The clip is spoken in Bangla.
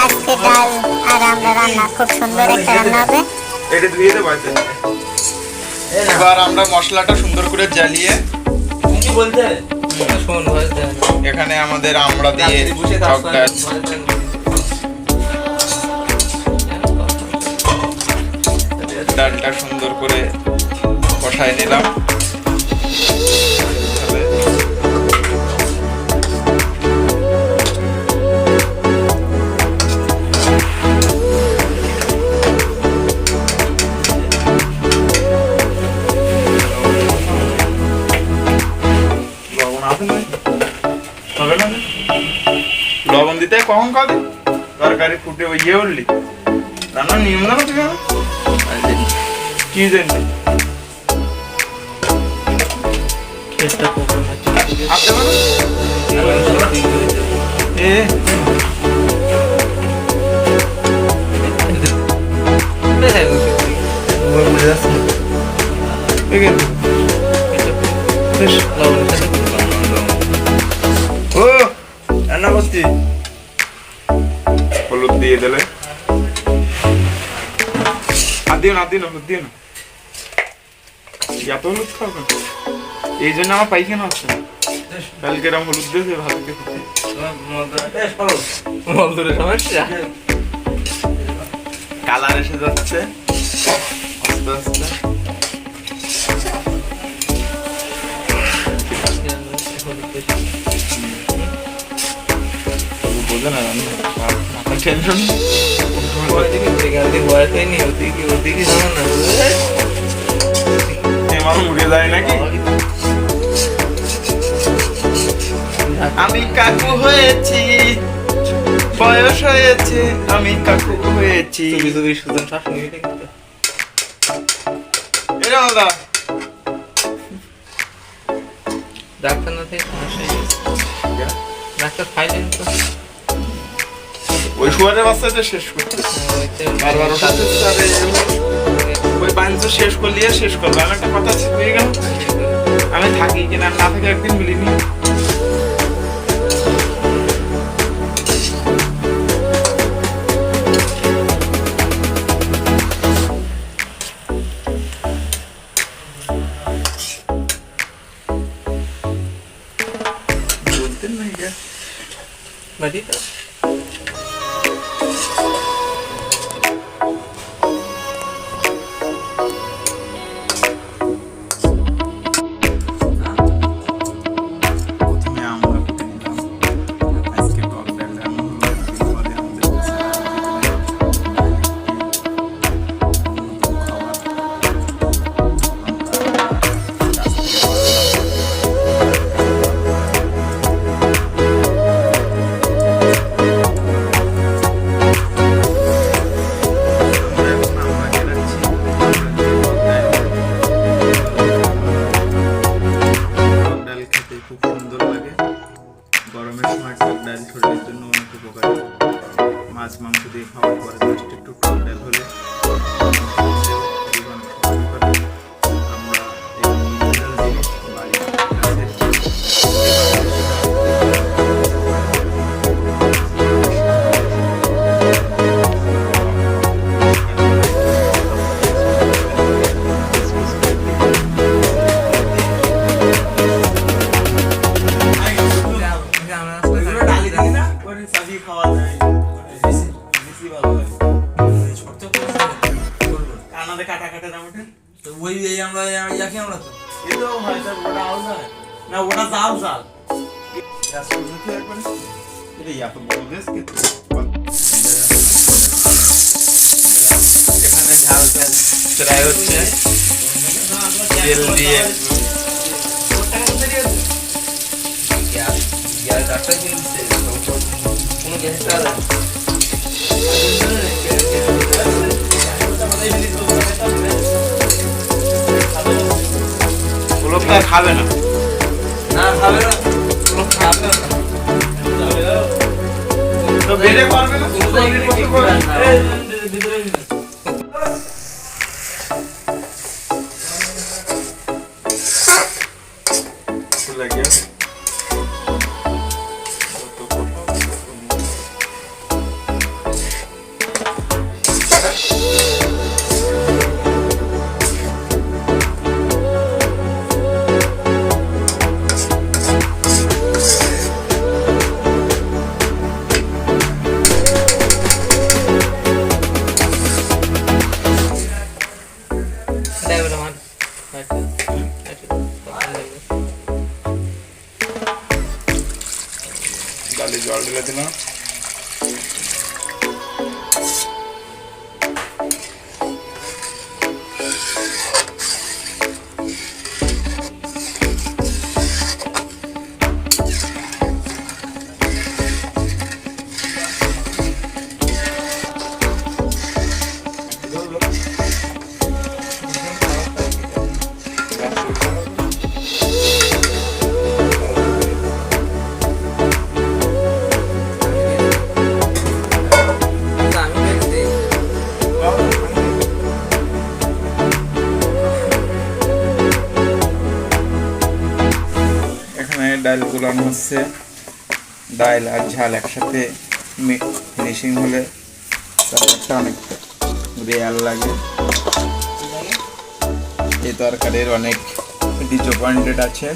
আজকে ডাল আর আমরা রান্না খুব সুন্দর একটা রান্না হবে। এটা ধুয়ে দে বাড়িতে। এবার আমরা মশলাটা সুন্দর করে জ্বালিয়ে কি বলতে শোন ভয়েস দেন এখানে আমাদের আমরা দিয়ে টক ডাল ডালটা সুন্দর করে কষায় নিলাম। লবণ দিতে কখন খাবে তরকারি ফুটে ওই ইয়ে উঠলি রান্নার নিয়ম জানো তুমি কি জানি ও রান্না করছি হলুদ দিয়ে দিলে আর দিও না হলুদ দিও না এত হলুদ খাও না এই জন্য আমার পাইখানা হচ্ছে কালকে এরকম হলুদ দিয়েছে ভালো সমস্যা কালার এসে যাচ্ছে আস্তে আস্তে বোঝে না মাথা টেনশন উড়ে যায় নাকি আমি কাকু হয়েছি বয়স হয়েছে আমি কাকু হয়েছি ডাক্তার না থেকে ডাক্তার খাইলেন তো ওই শুয়ারের বাচ্চাটা শেষ করতে বারবার ওই পাঁচ শেষ করলে শেষ করবে আমি একটা কথা হয়ে গেল আমি থাকি কিনা না থাকি একদিন মিলিনি বলতেন না বাড়িতে মাছ মাংস দিয়ে খাওয়ার পরে জাস্ট একটু টক ডাল হলে আমরা খাওয়া যায় কাটা কাটা দামটা তো ওই এই আমরা ইয়াকে আমরা তো এটাও হয় স্যার ওটা আলাদা হয় না ওটা জাল জাল গ্যাস করতে একবার এটা ইয়া তো বড় গ্যাস কে এখানে ঝাল তেল ফ্রাই হচ্ছে তেল দিয়ে গ্যাস গ্যাস ডাক্তার কি দিচ্ছে কোনো গ্যাসটা খাবে না না খাবে না খাবে না তো বেড়ে করবে না ভিতরে লাগে তুলে দিলাম। এখানে ডাল গুলানো হচ্ছে, ডাল আর ঝাল একসাথে ফিনিশিং হলে তরকারিটা অনেক রেয়ার লাগে। এই তরকারির অনেক ডিসঅ্যাপয়েন্টেড আছে।